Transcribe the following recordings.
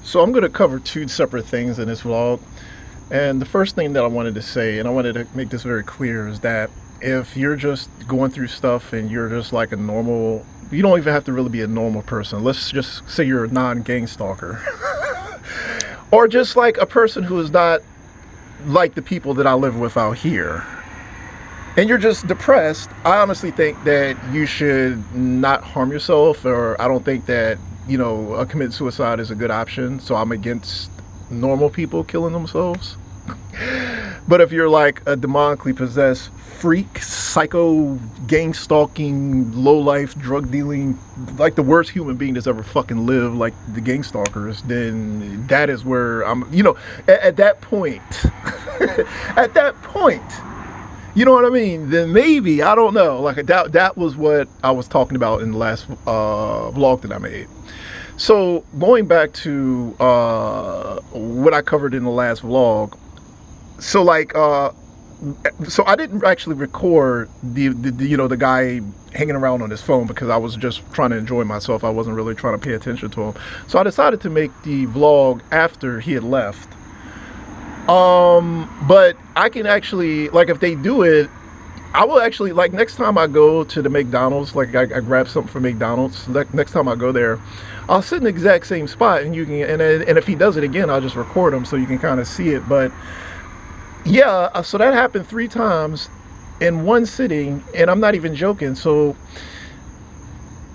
So I'm going to cover two separate things in this vlog. And the first thing that I wanted to say, and I wanted to make this very clear, is that if you're just going through stuff and you're just like a normal, you don't even have to really be a normal person. Let's just say you're a non-gang stalker. Or just like a person who is not like the people that I live with out here. And you're just depressed, I honestly think that you should not harm yourself, or I don't think that, commit suicide is a good option. So I'm against normal people killing themselves. But if you're like a demonically possessed freak, psycho, gang stalking, low life, drug dealing, like the worst human being that's ever fucking lived, like the gang stalkers, then that is where I'm, at that point, at that point, you know what I mean? Then maybe, I don't know. Like that was what I was talking about in the last vlog that I made. So going back to what I covered in the last vlog. So like, so I didn't actually record the guy hanging around on his phone because I was just trying to enjoy myself. I wasn't really trying to pay attention to him. So I decided to make the vlog after he had left. But I can actually, like, if they do it, I will actually, like, next time I go to the McDonald's, like I grab something from McDonald's, next time I go there, I'll sit in the exact same spot, and you can, and if he does it again, I'll just record him so you can kind of see it. But yeah, so that happened 3 times in one sitting, and I'm not even joking. So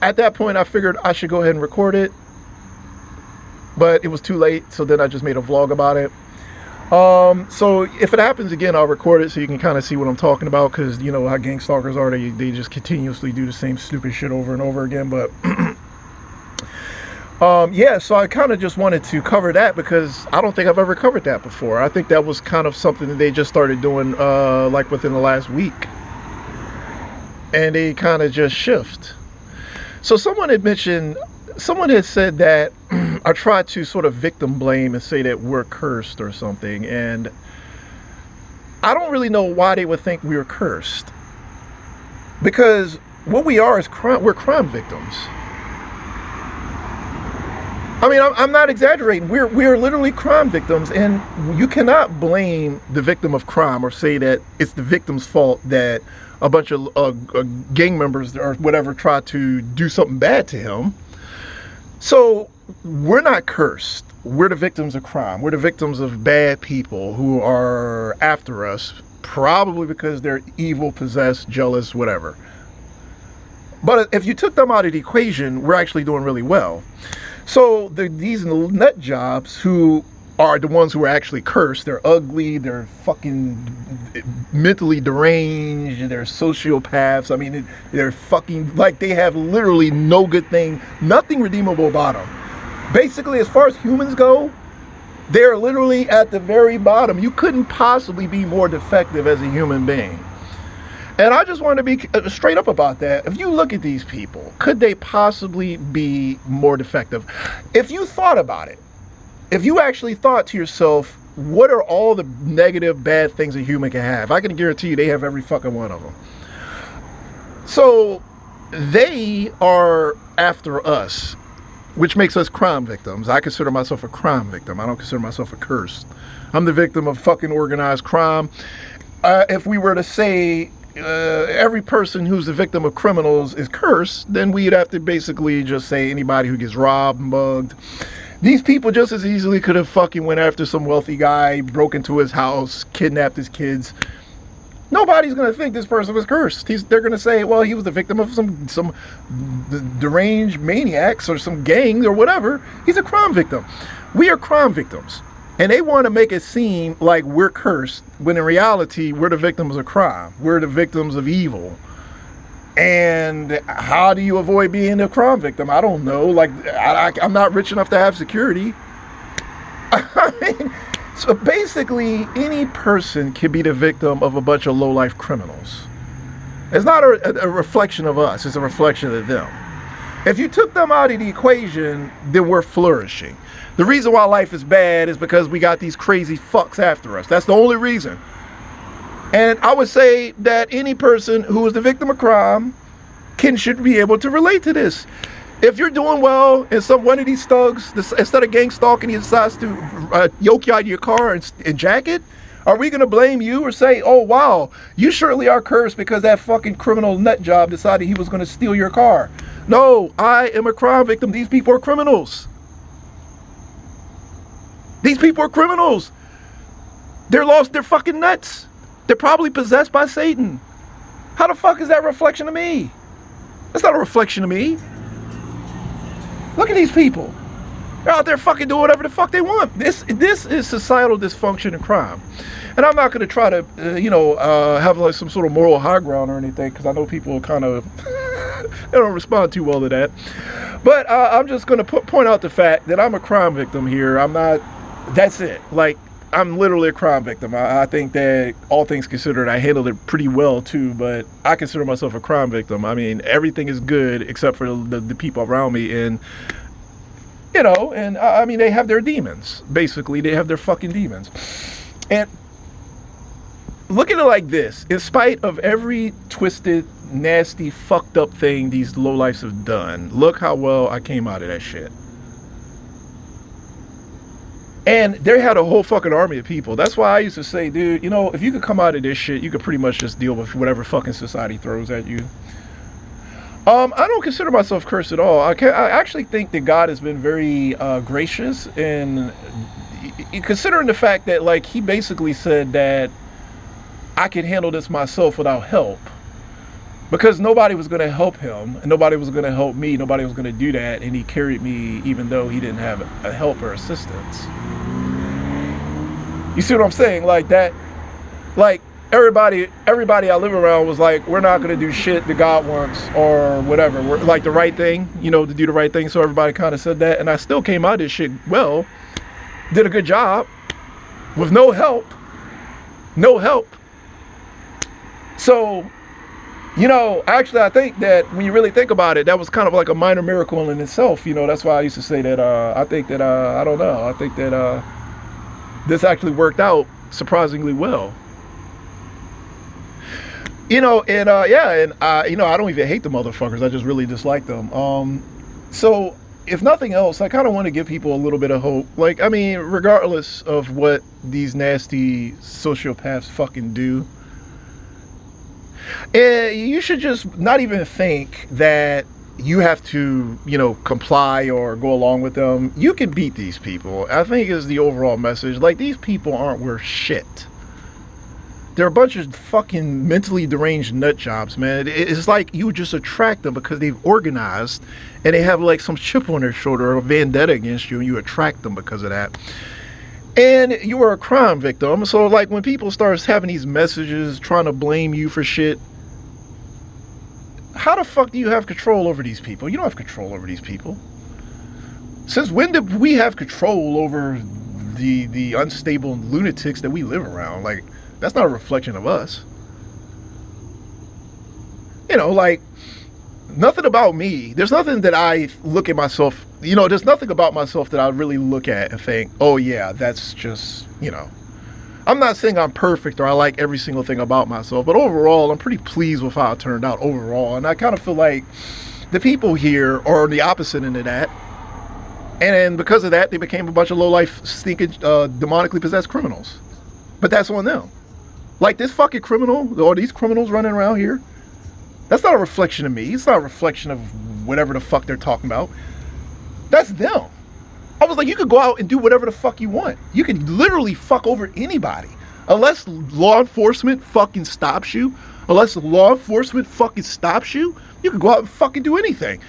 at that point, I figured I should go ahead and record it, but it was too late. So then I just made a vlog about it. So if it happens again, I'll record it so you can kind of see what I'm talking about, because you know how gang stalkers are. They just continuously do the same stupid shit over and over again. But yeah, so I kind of just wanted to cover that because I don't think I've ever covered that before. I think that was kind of something that they just started doing like within the last week, and they kind of just shift. So someone had said that I tried to sort of victim blame and say that we're cursed or something, and I don't really know why they would think we're cursed, because what we are is we're crime victims. I mean, I'm not exaggerating. We're literally crime victims, and you cannot blame the victim of crime or say that it's the victim's fault that a bunch of gang members or whatever try to do something bad to him. So we're not cursed. We're the victims of crime. We're the victims of bad people who are after us, probably because they're evil, possessed, jealous, whatever. But if you took them out of the equation, we're actually doing really well. So these nut jobs who are the ones who are actually cursed, they're ugly, they're fucking mentally deranged, they're sociopaths. I mean, they're fucking, like, they have literally no good thing, nothing redeemable about them. Basically, as far as humans go, they're literally at the very bottom. You couldn't possibly be more defective as a human being. And I just want to be straight up about that. If you look at these people, could they possibly be more defective? If you thought about it, if you actually thought to yourself, what are all the negative, bad things a human can have? I can guarantee you they have every fucking one of them. So they are after us, which makes us crime victims. I consider myself a crime victim. I don't consider myself a cursed. I'm the victim of fucking organized crime. If we were to say every person who's the victim of criminals is cursed, then we'd have to basically just say anybody who gets robbed, mugged. These people just as easily could have fucking went after some wealthy guy, broke into his house, kidnapped his kids. Nobody's going to think this person was cursed. They're going to say, well, he was the victim of some deranged maniacs or some gang or whatever. He's a crime victim. We are crime victims. And they want to make it seem like we're cursed, when in reality, we're the victims of crime. We're the victims of evil. And how do you avoid being a crime victim? I don't know. Like, I'm not rich enough to have security. I mean, so basically, any person can be the victim of a bunch of low-life criminals. It's not a reflection of us. It's a reflection of them. If you took them out of the equation, then we're flourishing. The reason why life is bad is because we got these crazy fucks after us. That's the only reason. And I would say that any person who is the victim of crime should be able to relate to this. If you're doing well and one of these thugs, instead of gang stalking, he decides to yoke you out of your car and jack it, are we going to blame you or say, oh, wow, you surely are cursed because that fucking criminal nut job decided he was going to steal your car? No, I am a crime victim. These people are criminals. These people are criminals. They're lost their fucking nuts. They're probably possessed by Satan. How the fuck is that a reflection of me? That's not a reflection of me. Look at these people. They're out there fucking doing whatever the fuck they want. This is societal dysfunction and crime. And I'm not going to try to, have like some sort of moral high ground or anything, because I know people kind of, they don't respond too well to that. But I'm just going to point out the fact that I'm a crime victim here. I'm not, that's it. Like, I'm literally a crime victim. I think that all things considered, I handled it pretty well too, but I consider myself a crime victim. I mean, everything is good except for the people around me. And, I mean, they have their demons. Basically, they have their fucking demons. And look at it like this. In spite of every twisted, nasty, fucked up thing these lowlifes have done, look how well I came out of that shit. And they had a whole fucking army of people. That's why I used to say, dude, if you could come out of this shit, you could pretty much just deal with whatever fucking society throws at you. I don't consider myself cursed at all. I actually think that God has been very gracious, and considering the fact that, like, he basically said that I could handle this myself without help. Because nobody was going to help him, and nobody was going to help me, nobody was going to do that, and he carried me even though he didn't have a help or assistance. You see what I'm saying? Like that, like everybody I live around was like, we're not going to do shit that God wants or whatever. We're like the right thing, to do the right thing. So everybody kind of said that, and I still came out of this shit well, did a good job with no help. So, actually, I think that when you really think about it, that was kind of like a minor miracle in itself. That's why I used to say that I think that, I don't know, I think that this actually worked out surprisingly well. I don't even hate the motherfuckers. I just really dislike them. So, if nothing else, I kind of want to give people a little bit of hope. Like, I mean, regardless of what these nasty sociopaths fucking do, you should just not even think that you have to, comply or go along with them. You can beat these people, I think, is the overall message. Like, these people aren't worth shit. They're a bunch of fucking mentally deranged nut jobs, man. It's like you just attract them because they've organized and they have like some chip on their shoulder or a vendetta against you, and you attract them because of that. And you are a crime victim. So, like, when people start having these messages trying to blame you for shit, how the fuck do you have control over these people? You don't have control over these people. Since when did we have control over the unstable lunatics that we live around? Like, that's not a reflection of us. Like, nothing about me. There's nothing that I look at myself, there's nothing about myself that I really look at and think, oh yeah, that's just, I'm not saying I'm perfect or I like every single thing about myself, but overall, I'm pretty pleased with how it turned out overall. And I kind of feel like the people here are the opposite end of that. And because of that, they became a bunch of low-life, stinking, demonically possessed criminals. But that's on them. Like, this fucking criminal, or these criminals running around here, that's not a reflection of me. It's not a reflection of whatever the fuck they're talking about. That's them. I was like, you could go out and do whatever the fuck you want. You can literally fuck over anybody. Unless law enforcement fucking stops you, you can go out and fucking do anything.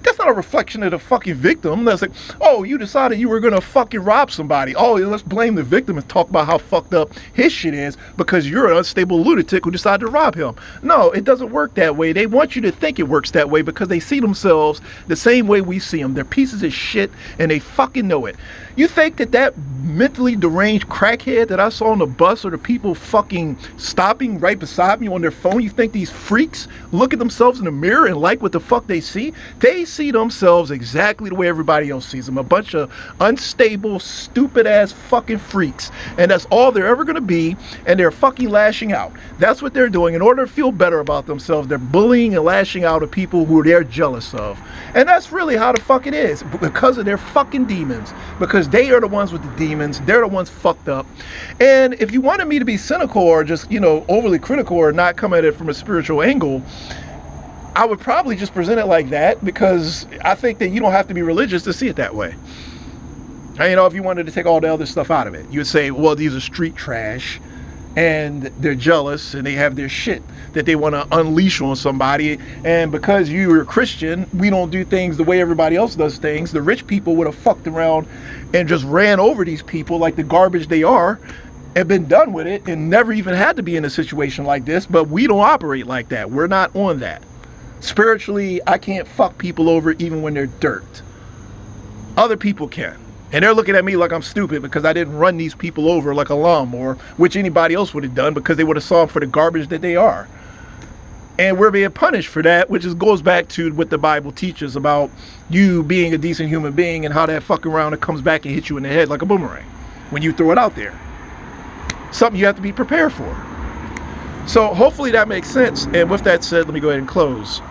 That's not a reflection of the fucking victim. That's like, oh, you decided you were going to fucking rob somebody. Oh, let's blame the victim and talk about how fucked up his shit is because you're an unstable lunatic who decided to rob him. No, it doesn't work that way. They want you to think it works that way because they see themselves the same way we see them. They're pieces of shit and they fucking know it. You think that mentally deranged crackhead that I saw on the bus or the people fucking stopping right beside me on their phone, you think these freaks look at themselves in the mirror and like what the fuck they see? They see themselves exactly the way everybody else sees them. A bunch of unstable, stupid ass fucking freaks. And that's all they're ever going to be. And they're fucking lashing out. That's what they're doing. In order to feel better about themselves, they're bullying and lashing out at people who they're jealous of. And that's really how the fuck it is. Because of their fucking demons. Because they are the ones with the demons. They're the ones fucked up. And if you wanted me to be cynical or just, overly critical or not come at it from a spiritual angle, I would probably just present it like that, because I think that you don't have to be religious to see it that way. And, if you wanted to take all the other stuff out of it, you would say, well, these are street trash and they're jealous and they have their shit that they want to unleash on somebody. And because you're a Christian, we don't do things the way everybody else does things. The rich people would have fucked around and just ran over these people like the garbage they are and been done with it and never even had to be in a situation like this. But we don't operate like that. We're not on that. Spiritually, I can't fuck people over even when they're dirt. Other people can. And they're looking at me like I'm stupid because I didn't run these people over like a lawnmower, which anybody else would have done, because they would have saw them for the garbage that they are. And we're being punished for that, which goes back to what the Bible teaches about you being a decent human being and how that fuck around and comes back and hits you in the head like a boomerang when you throw it out there. Something you have to be prepared for. So hopefully that makes sense. And with that said, let me go ahead and close.